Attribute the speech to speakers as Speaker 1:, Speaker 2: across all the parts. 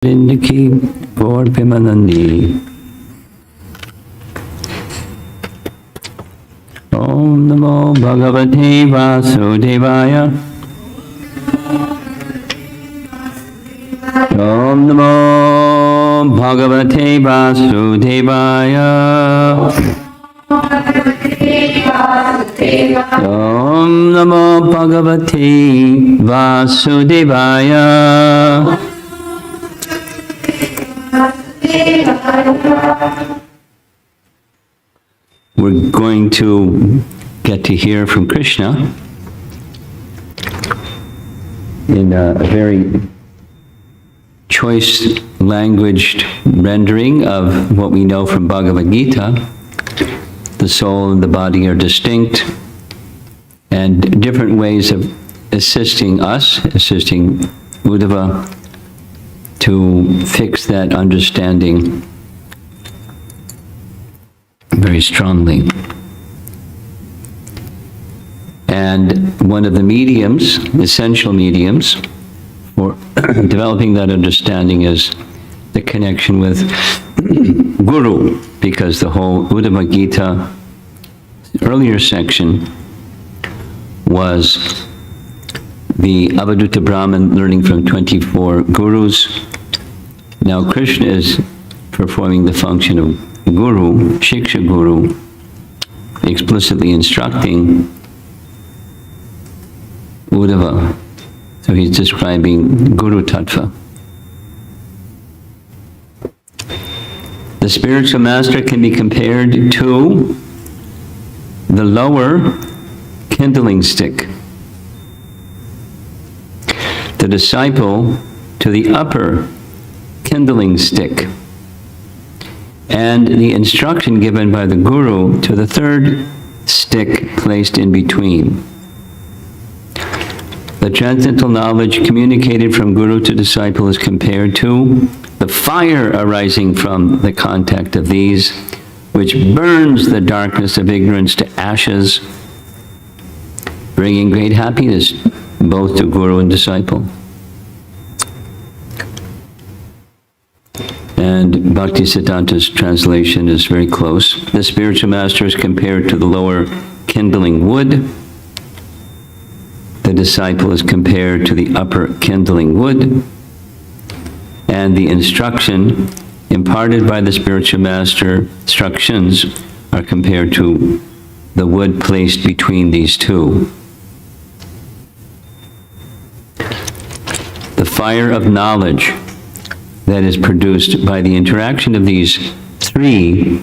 Speaker 1: Indiki Gaur Pimanandi. Om Namo Bhagavate Vasudevaya. Om Namo Bhagavate Vasudevaya. Om Namo Bhagavate Vasudevaya. We're going to get to hear from Krishna in a very choice languaged rendering of what we know from Bhagavad Gita. The soul and the body are distinct, and different ways of assisting us, assisting Uddhava, to fix that understanding very strongly. And one of the mediums, essential mediums, for developing that understanding is the connection with Guru, because the whole Uddhava Gita earlier section was the Avadhuta Brahman learning from 24 gurus. Now Krishna is performing the function of Guru, Shiksha Guru, explicitly instructing Uddhava. So he's describing Guru Tattva. The spiritual master can be compared to the lower kindling stick, the disciple to the upper kindling stick, and the instruction given by the Guru to the third stick placed in between. The transcendental knowledge communicated from Guru to disciple is compared to the fire arising from the contact of these, which burns the darkness of ignorance to ashes, bringing great happiness both to Guru and disciple. And Bhaktisiddhanta's translation is very close. The spiritual master is compared to the lower kindling wood. The disciple is compared to the upper kindling wood. And the instruction imparted by the spiritual master, instructions, are compared to the wood placed between these two. The fire of knowledge that is produced by the interaction of these three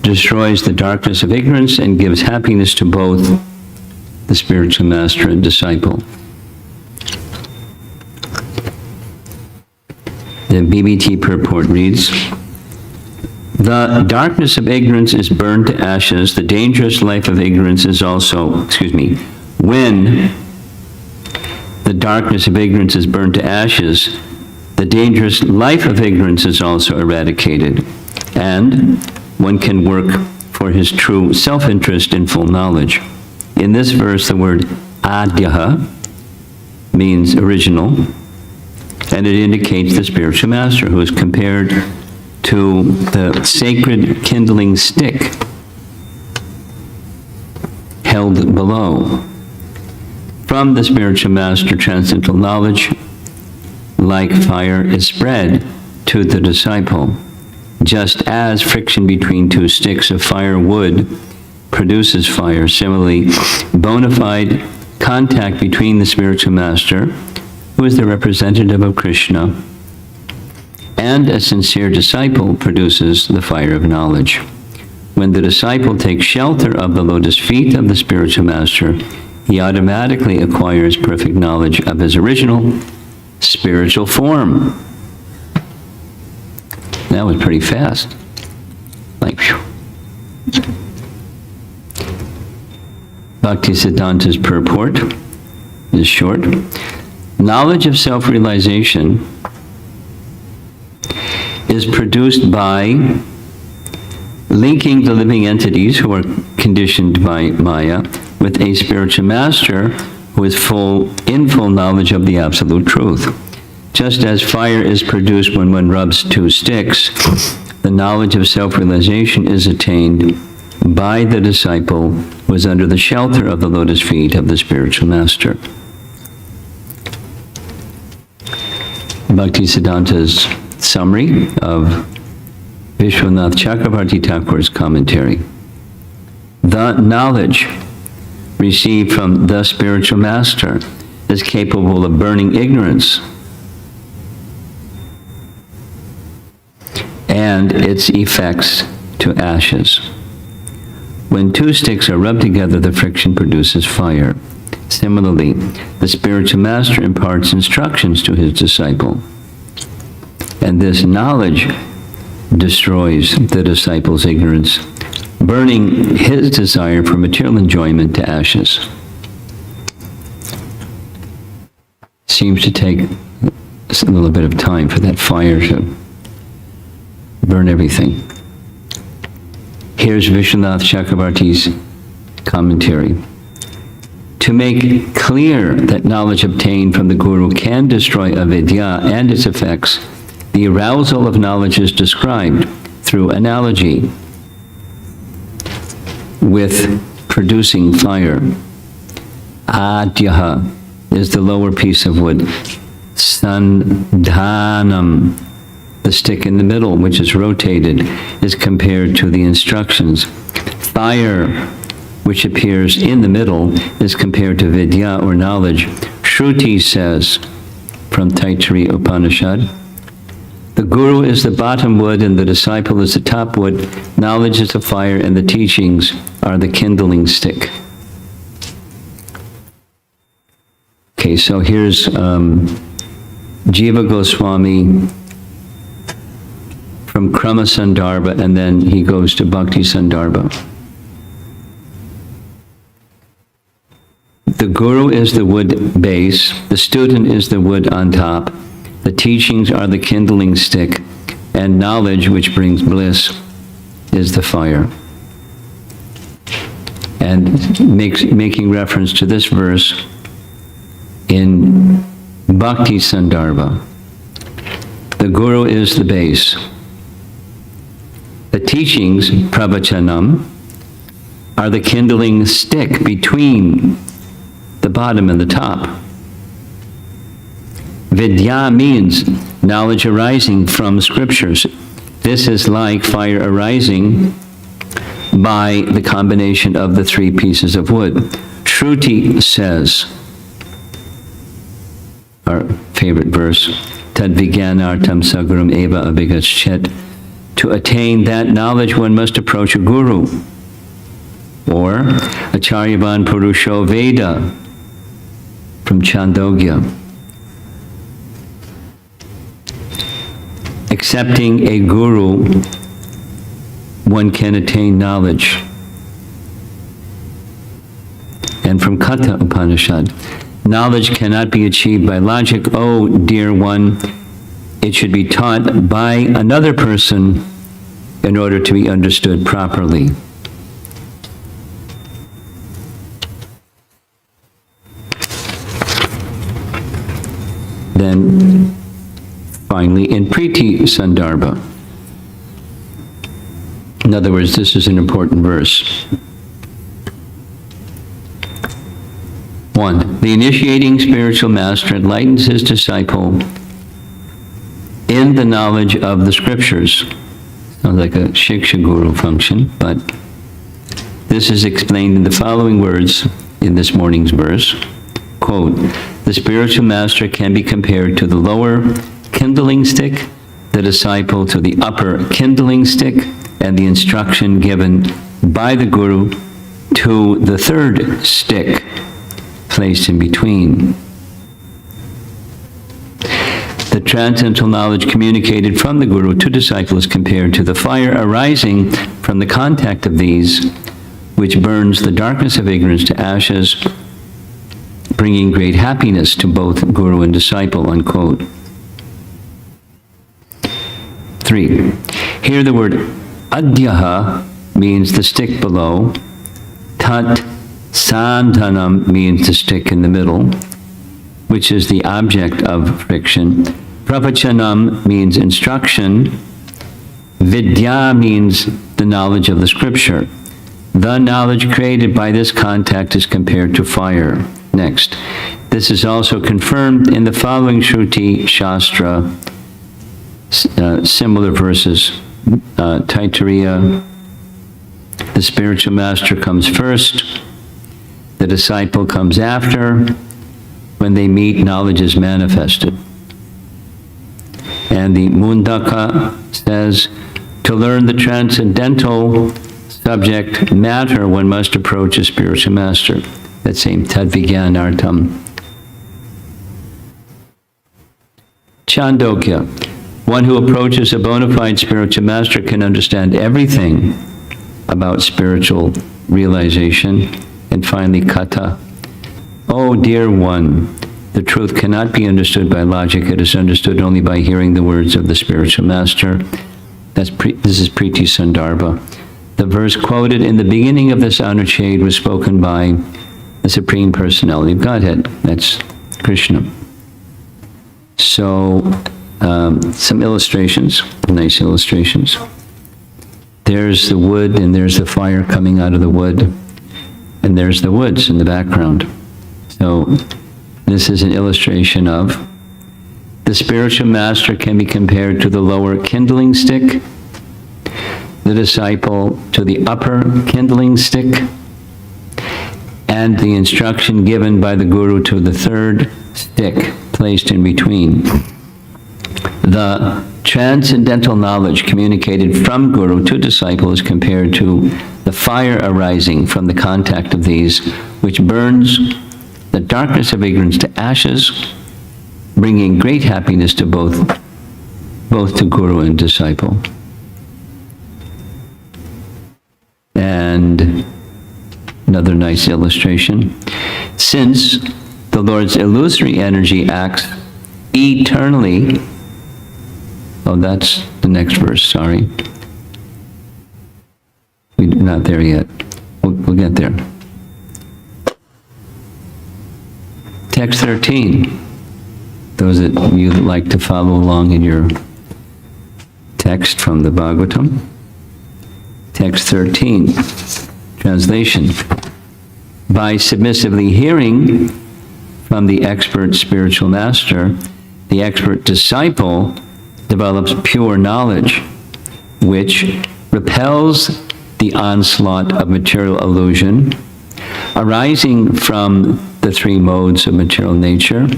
Speaker 1: destroys the darkness of ignorance and gives happiness to both the spiritual master and disciple. The BBT purport reads, the darkness of ignorance is burned to ashes. The dangerous life of ignorance is also, when the darkness of ignorance is burned to ashes, the dangerous life of ignorance is also eradicated, and one can work for his true self-interest in full knowledge. In this verse, the word adyaha means original, and it indicates the spiritual master, who is compared to the sacred kindling stick held below. From the spiritual master, transcendental knowledge, like fire, is spread to the disciple. Just as friction between two sticks of firewood produces fire, similarly, bona fide contact between the spiritual master, who is the representative of Krishna, and a sincere disciple produces the fire of knowledge. When the disciple takes shelter of the lotus feet of the spiritual master, he automatically acquires perfect knowledge of his original spiritual form. That was pretty fast. Like, phew. Bhaktisiddhanta's purport is short. Knowledge of self-realization is produced by linking the living entities who are conditioned by Maya with a spiritual master who is in full knowledge of the absolute truth. Just as fire is produced when one rubs two sticks, the knowledge of self-realization is attained by the disciple who is under the shelter of the lotus feet of the spiritual master. Bhaktisiddhanta's summary of Vishwanath Chakravarti Thakur's commentary. The knowledge received from the spiritual master is capable of burning ignorance and its effects to ashes. When two sticks are rubbed together, the friction produces fire. Similarly, the spiritual master imparts instructions to his disciple, and this knowledge destroys the disciple's ignorance, burning his desire for material enjoyment to ashes. Seems to take a little bit of time for that fire to burn everything. Here's Vishwanath Chakravarti's commentary. To make clear that knowledge obtained from the Guru can destroy avidya and its effects, the arousal of knowledge is described through analogy with producing fire. Adyaha is the lower piece of wood. Sandhanam, the stick in the middle, which is rotated, is compared to the instructions. Fire, which appears in the middle, is compared to vidya or knowledge. Shruti says, from Taittiriya Upanishad, the Guru is the bottom wood and the disciple is the top wood. Knowledge is the fire and the teachings are the kindling stick. Okay, so here's Jiva Goswami from Krama Sandarbha, and then he goes to Bhakti Sandarbha. The Guru is the wood base, the student is the wood on top, the teachings are the kindling stick, and knowledge, which brings bliss, is the fire. And making reference to this verse in Bhakti Sandarbha. The Guru is the base. The teachings, pravachanam, are the kindling stick between the bottom and the top. Vidya means knowledge arising from scriptures. This is like fire arising by the combination of the three pieces of wood. Shruti says, our favorite verse, tad vijnanartam sagaram eva abhigaschet. To attain that knowledge, one must approach a guru, or acharyavan purusho veda, from Chandogya. Accepting a guru, one can attain knowledge. And from Katha Upanishad, knowledge cannot be achieved by logic. Oh, dear one, it should be taught by another person in order to be understood properly. Then, finally, in Priti Sandarbha, in other words, this is an important verse. 1. The initiating spiritual master enlightens his disciple in the knowledge of the scriptures. Sounds like a Shiksha Guru function, but this is explained in the following words in this morning's verse. Quote, the spiritual master can be compared to the lower kindling stick, the disciple to the upper kindling stick, and the instruction given by the Guru to the third stick placed in between. The transcendental knowledge communicated from the Guru to disciple is compared to the fire arising from the contact of these, which burns the darkness of ignorance to ashes, bringing great happiness to both Guru and disciple, unquote. 3. Here the word adyaha means the stick below. Tat sandhanam means the stick in the middle, which is the object of friction. Pravachanam means instruction. Vidya means the knowledge of the scripture. The knowledge created by this contact is compared to fire. Next. This is also confirmed in the following Shruti Shastra, similar verses. Taittiriya, the spiritual master comes first, the disciple comes after. When they meet, knowledge is manifested. And the Mundaka says, to learn the transcendental subject matter, one must approach a spiritual master. That same Tadvigyanartam. Chandogya, one who approaches a bona fide spiritual master can understand everything about spiritual realization. And finally, Kata. Oh, dear one, the truth cannot be understood by logic. It is understood only by hearing the words of the spiritual master. This is Priti Sandarbha. The verse quoted in the beginning of this Anucheda was spoken by the Supreme Personality of Godhead. That's Krishna. So, some illustrations, nice illustrations. There's the wood and there's the fire coming out of the wood. And there's the woods in the background. So, this is an illustration of the spiritual master can be compared to the lower kindling stick, the disciple to the upper kindling stick, and the instruction given by the guru to the third stick placed in between. The transcendental knowledge communicated from guru to disciple is compared to the fire arising from the contact of these, which burns the darkness of ignorance to ashes, bringing great happiness to both to guru and disciple. And another nice illustration. Since the Lord's illusory energy acts eternally, oh, that's the next verse, sorry. We're not there yet. We'll get there. Text 13. Those that you like to follow along in your text from the Bhagavatam. Text 13. Translation. By submissively hearing from the expert spiritual master, the expert disciple develops pure knowledge, which repels the onslaught of material illusion arising from the three modes of material nature.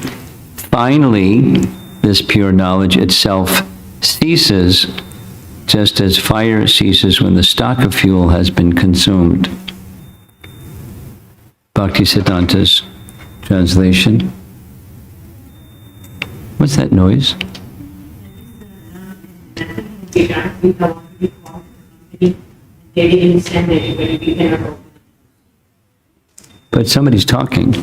Speaker 1: Finally, this pure knowledge itself ceases, just as fire ceases when the stock of fuel has been consumed. Bhaktisiddhanta's translation. What's that noise? But somebody's talking.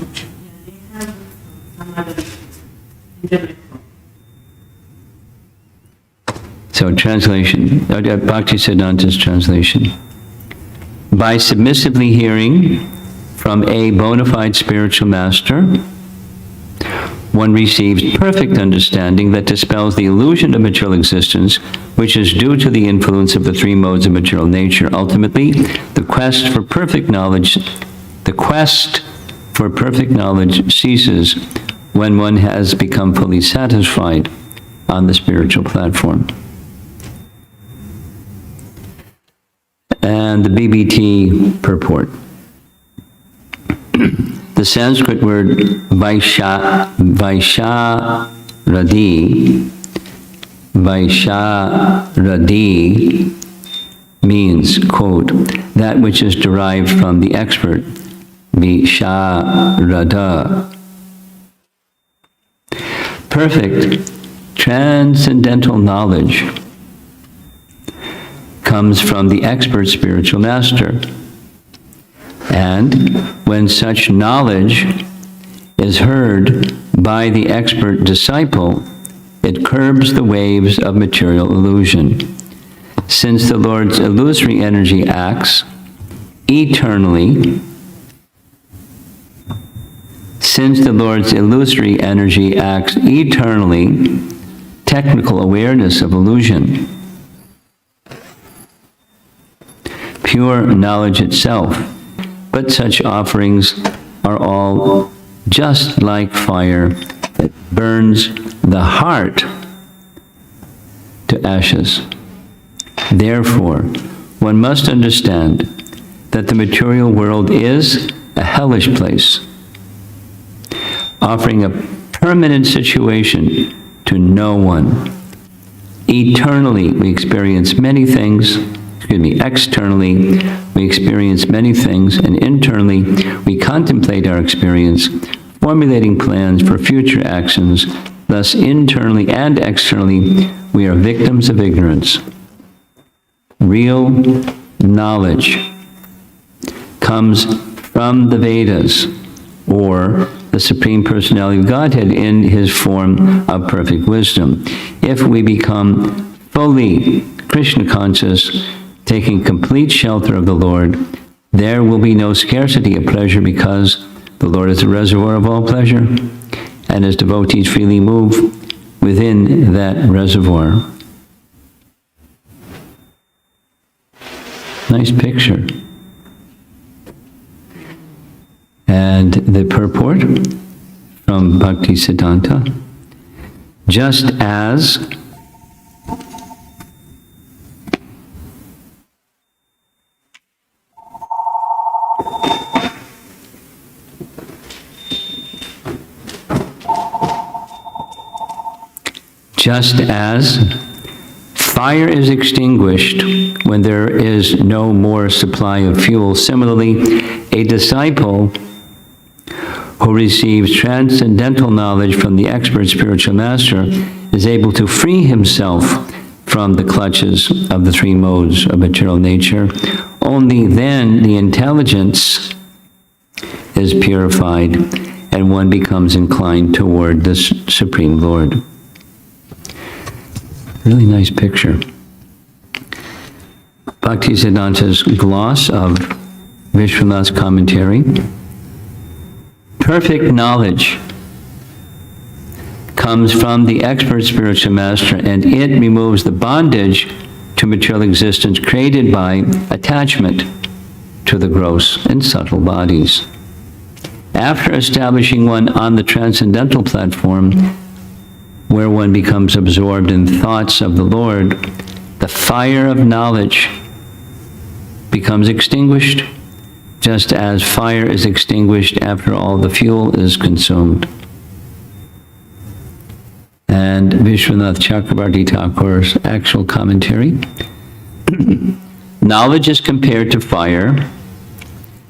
Speaker 1: So translation, Bhaktisiddhanta's translation. By submissively hearing from a bona fide spiritual master, one receives perfect understanding that dispels the illusion of material existence, which is due to the influence of the three modes of material nature. Ultimately, the quest for perfect knowledge ceases when one has become fully satisfied on the spiritual platform. And the BBT purport. The Sanskrit word Vaisharadi means, quote, that which is derived from the expert, Visharada. Perfect transcendental knowledge comes from the expert spiritual master. And when such knowledge is heard by the expert disciple, it curbs the waves of material illusion. Since the Lord's illusory energy acts eternally, technical awareness of illusion. Pure knowledge itself. But such offerings are all just like fire that burns the heart to ashes. Therefore, one must understand that the material world is a hellish place, offering a permanent situation to no one. Eternally, we experience many things. Externally, we experience many things, and internally, we contemplate our experience, formulating plans for future actions. Thus, internally and externally, we are victims of ignorance. Real knowledge comes from the Vedas, or the Supreme Personality of Godhead in his form of perfect wisdom. If we become fully Krishna conscious, taking complete shelter of the Lord, there will be no scarcity of pleasure, because the Lord is the reservoir of all pleasure, and his devotees freely move within that reservoir. Nice picture. And the purport from Bhakti Siddhanta: just as fire is extinguished when there is no more supply of fuel, similarly, a disciple who receives transcendental knowledge from the expert spiritual master is able to free himself from the clutches of the three modes of material nature. Only then the intelligence is purified and one becomes inclined toward the Supreme Lord. Really nice picture. Bhakti Siddhanta's gloss of Vishwanath's commentary. Perfect knowledge comes from the expert spiritual master, and it removes the bondage to material existence created by attachment to the gross and subtle bodies. After establishing one on the transcendental platform, where one becomes absorbed in thoughts of the Lord, the fire of knowledge becomes extinguished, just as fire is extinguished after all the fuel is consumed. And Vishwanath Chakrabarti Thakur's actual commentary: knowledge is compared to fire.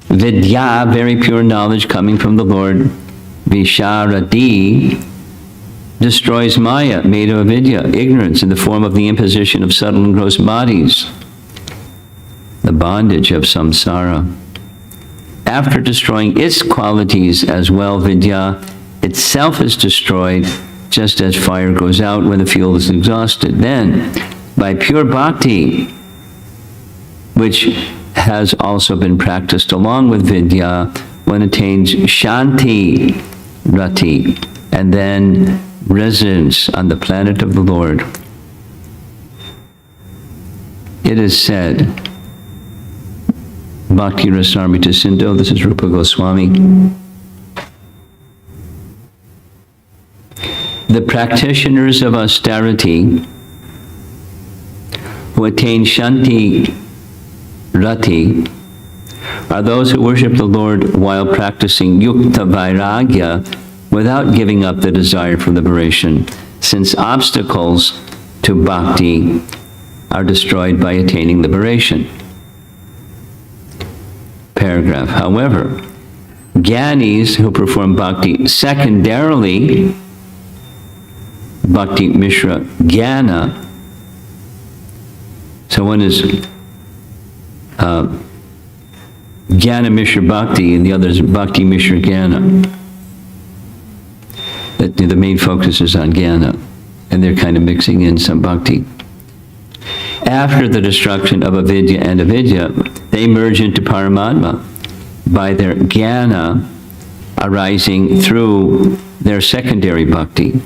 Speaker 1: Vidya, very pure knowledge coming from the Lord, Visharadi, destroys Maya, made of avidya, ignorance in the form of the imposition of subtle and gross bodies, the bondage of samsara. After destroying its qualities as well, vidya itself is destroyed, just as fire goes out when the fuel is exhausted. Then, by pure bhakti, which has also been practiced along with vidya, one attains shanti rati, and then residence on the planet of the Lord. It is said, Bhakti Rasamrita Sindhu, this is Rupa Goswami, the practitioners of austerity who attain Shanti Rati are those who worship the Lord while practicing Yukta Vairagya without giving up the desire for liberation, since obstacles to bhakti are destroyed by attaining liberation. Paragraph. However, Gyanis who perform bhakti secondarily, Bhakti Mishra Jnana, so one is Jnana Mishra Bhakti and the other is Bhakti Mishra Jnana. The main focus is on Jnana, and they're kind of mixing in some bhakti. After the destruction of avidya and avidya, they merge into Paramatma by their Jnana arising through their secondary bhakti.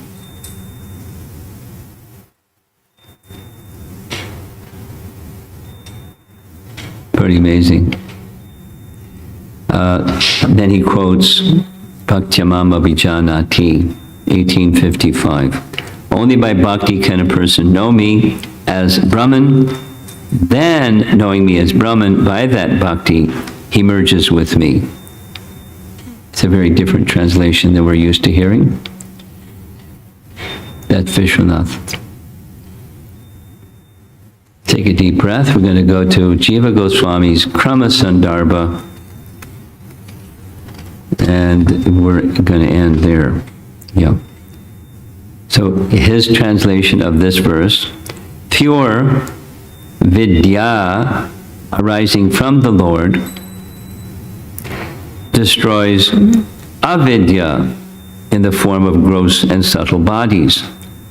Speaker 1: pretty amazing. Then he quotes Bhaktyamama Vijanati, 1855. Only by bhakti can a person know me as Brahman. Then, knowing me as Brahman, by that bhakti, he merges with me. It's a very different translation than we're used to hearing. That's Vishwanath. Take a deep breath. We're going to go to Jiva Goswami's Krama Sandarbha, and we're going to end there. Yeah. So his translation of this verse: pure vidya arising from the Lord destroys avidya in the form of gross and subtle bodies,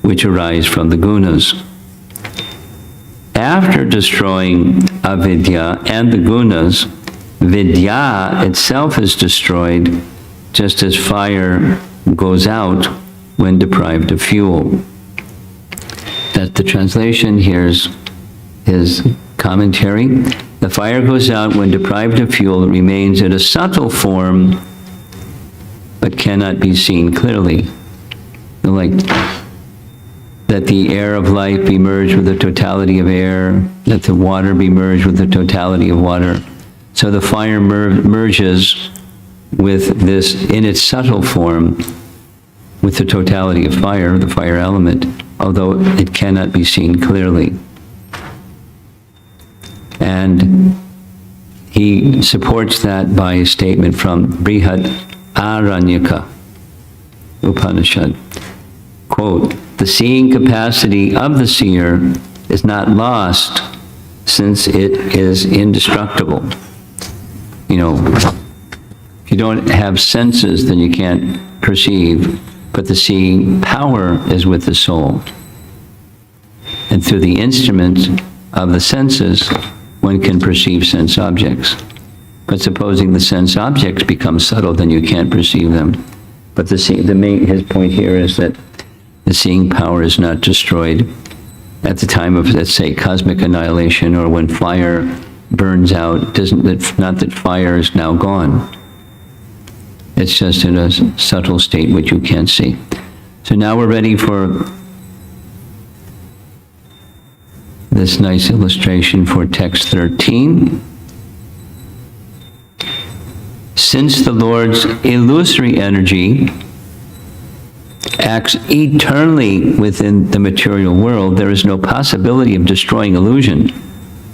Speaker 1: which arise from the gunas. After destroying avidya and the gunas, vidya itself is destroyed, just as fire goes out when deprived of fuel. That's the translation. Here's his commentary. The fire goes out when deprived of fuel. It remains in a subtle form, but cannot be seen clearly. Like that the air of life be merged with the totality of air, that the water be merged with the totality of water. So the fire merges with this, in its subtle form, with the totality of fire, the fire element, although it cannot be seen clearly. And he supports that by a statement from Brihad Aranyaka Upanishad. Quote, the seeing capacity of the seer is not lost since it is indestructible. You know, if you don't have senses, then you can't perceive, but the seeing power is with the soul. And through the instrument of the senses, one can perceive sense objects. But supposing the sense objects become subtle, then you can't perceive them. But his point here is that the seeing power is not destroyed at the time of, let's say, cosmic annihilation, or when fire burns out. Not that fire is now gone. It's just in a subtle state which you can't see. So now we're ready for this nice illustration for text 13. Since the Lord's illusory energy acts eternally within the material world, there is no possibility of destroying illusion.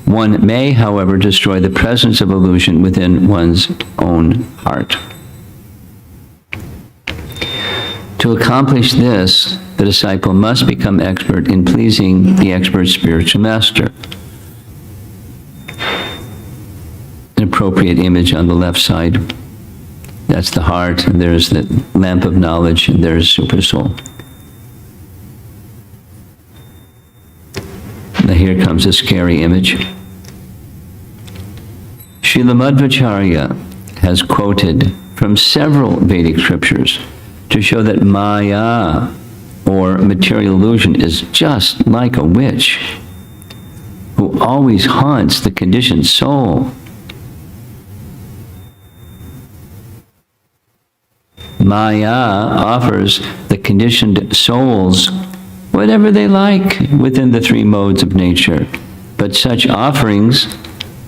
Speaker 1: One may, however, destroy the presence of illusion within one's own heart. To accomplish this, the disciple must become expert in pleasing the expert spiritual master. An appropriate image on the left side. That's the heart, and there's the lamp of knowledge, and there's super soul. Now here comes a scary image. Srila Madhvacharya has quoted from several Vedic scriptures to show that Maya, or material illusion, is just like a witch who always haunts the conditioned soul. Maya offers the conditioned souls whatever they like within the three modes of nature, but such offerings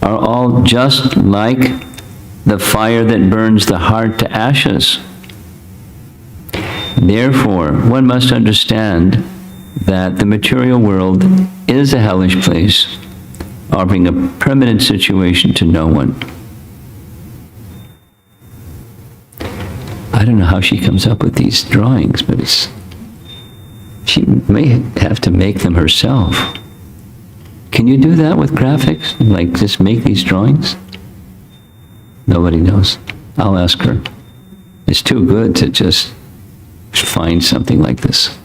Speaker 1: are all just like the fire that burns the heart to ashes. Therefore, one must understand that the material world is a hellish place, offering a permanent situation to no one. I don't know how she comes up with these drawings, but she may have to make them herself. Can you do that with graphics? Like, just make these drawings? Nobody knows. I'll ask her. It's too good to just find something like this.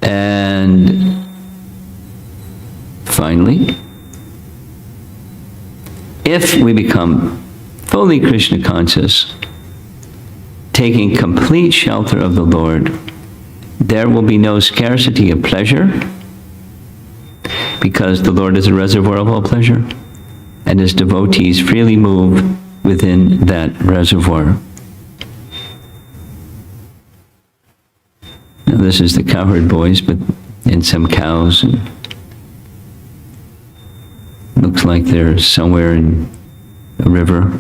Speaker 1: And finally, if we become fully Krishna conscious, taking complete shelter of the Lord, there will be no scarcity of pleasure, because the Lord is a reservoir of all pleasure, and his devotees freely move within that reservoir. Now, this is the cowherd boys, but in some cows. And looks like they're somewhere in a river,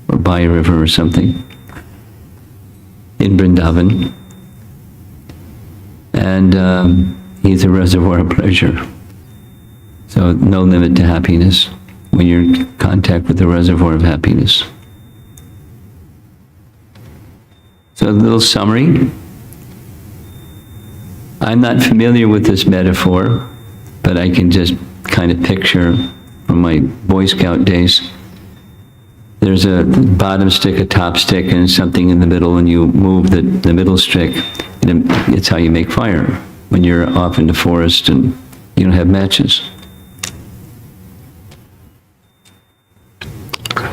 Speaker 1: or by a river or something, in Vrindavan. And he's a reservoir of pleasure. So no limit to happiness when you're in contact with the reservoir of happiness. So a little summary. I'm not familiar with this metaphor, but I can just kind of picture from my Boy Scout days. There's a bottom stick, a top stick, and something in the middle, and you move the middle stick, and it's how you make fire when you're off in the forest and you don't have matches.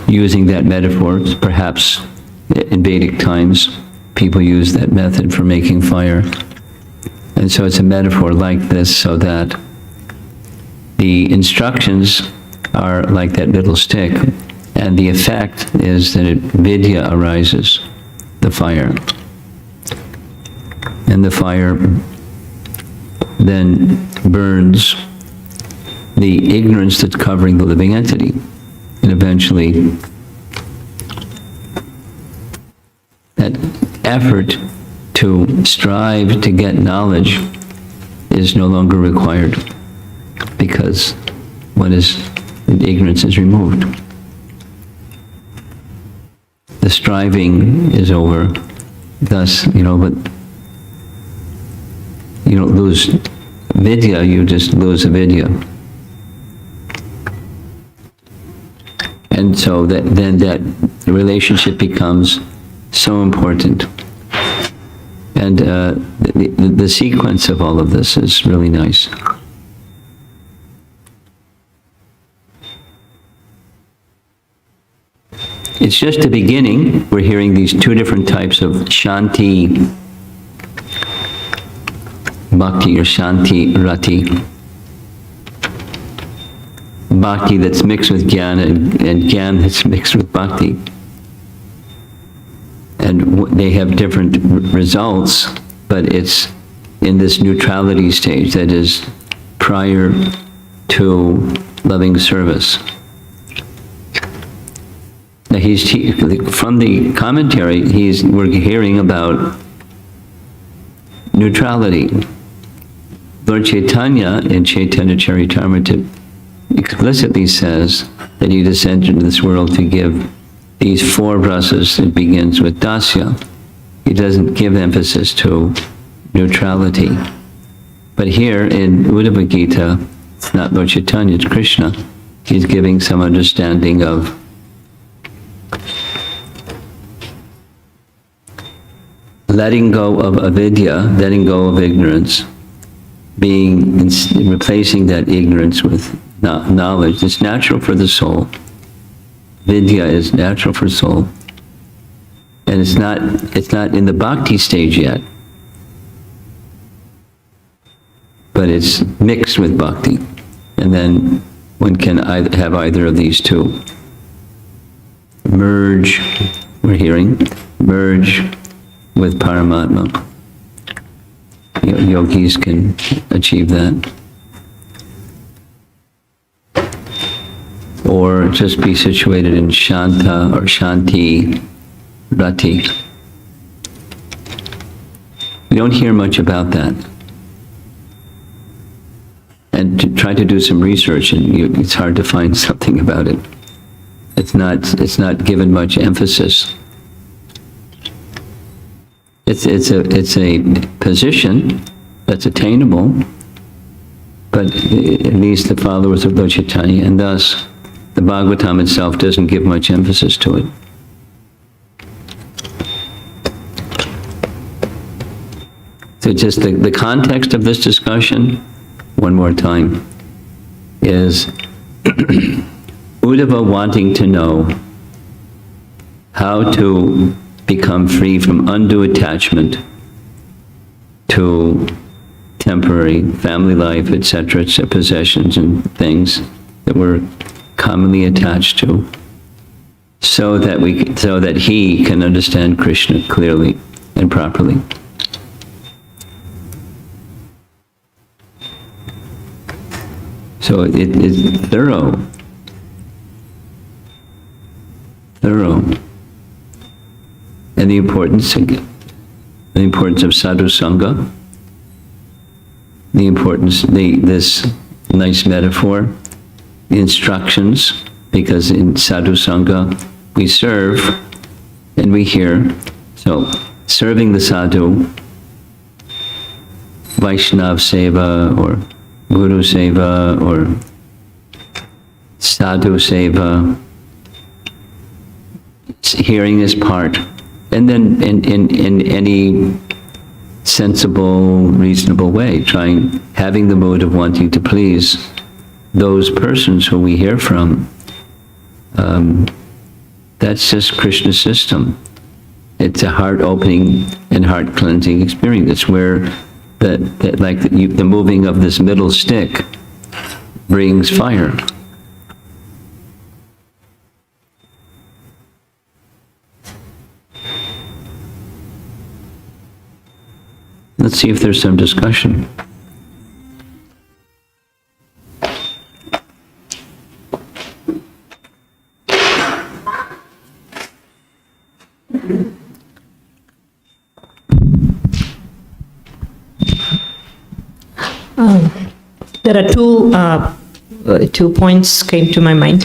Speaker 1: Using that metaphor, perhaps in Vedic times, people use that method for making fire. And so it's a metaphor like this, so that the instructions are like that little stick, and the effect is that vidya arises, the fire. And the fire then burns the ignorance that's covering the living entity. And eventually, that effort to strive to get knowledge is no longer required, because ignorance is removed. The striving is over. Thus, but you don't lose vidya, you just lose avidya. And so then that relationship becomes so important. And the sequence of all of this is really nice. It's just the beginning. We're hearing these two different types of shanti bhakti or shanti rati. Bhakti that's mixed with jnana and jnana that's mixed with bhakti. And they have different results, but it's in this neutrality stage, that is prior to loving service. Now from the commentary, we're hearing about neutrality. Lord Chaitanya in Chaitanya Charitamrita explicitly says that he descended into this world to give these four rasas. It begins with dasya. He doesn't give emphasis to neutrality. But here in Uddhava Gita, it's not Lord Chaitanya, it's Krishna. He's giving some understanding of letting go of avidya, letting go of ignorance, replacing that ignorance with knowledge. It's natural for the soul. Vidya is natural for soul. And it's not in the bhakti stage yet, but it's mixed with bhakti. And then one can have either of these two. Merge, we're hearing, merge with Paramatma. Yogis can achieve that. Or just be situated in Shanta or Shanti Rati. We don't hear much about that. And to try to do some research, and it's hard to find something about it. It's not given much emphasis. It's a position that's attainable, but at least the followers of Lord Chaitanya, and thus the Bhagavatam itself doesn't give much emphasis to it. So just the context of this discussion, one more time, is Uddhava wanting to know how to become free from undue attachment to to temporary family life, etc., possessions and things that we're commonly attached to, so that he can understand Krishna clearly and properly. So it is thorough. And the importance of sadhu sangha, this nice metaphor, the instructions, because in sadhu sangha we serve and we hear. So serving the sadhu, Vaishnav seva or Guru seva or sadhu seva, hearing is part, and then in any sensible, reasonable way, having the mood of wanting to please those persons who we hear from. That's just Krishna's system. It's a heart-opening and heart-cleansing experience. It's where the moving of this middle stick brings fire. Let's see if there's some discussion.
Speaker 2: There are two points came to my mind.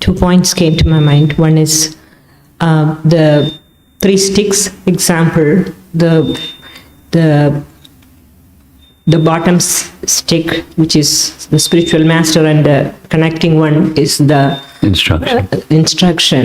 Speaker 2: 2 points came to my mind. One is the 3 sticks example. The bottom stick, which is the spiritual master, and the connecting one is the
Speaker 1: Instruction.
Speaker 2: instruction.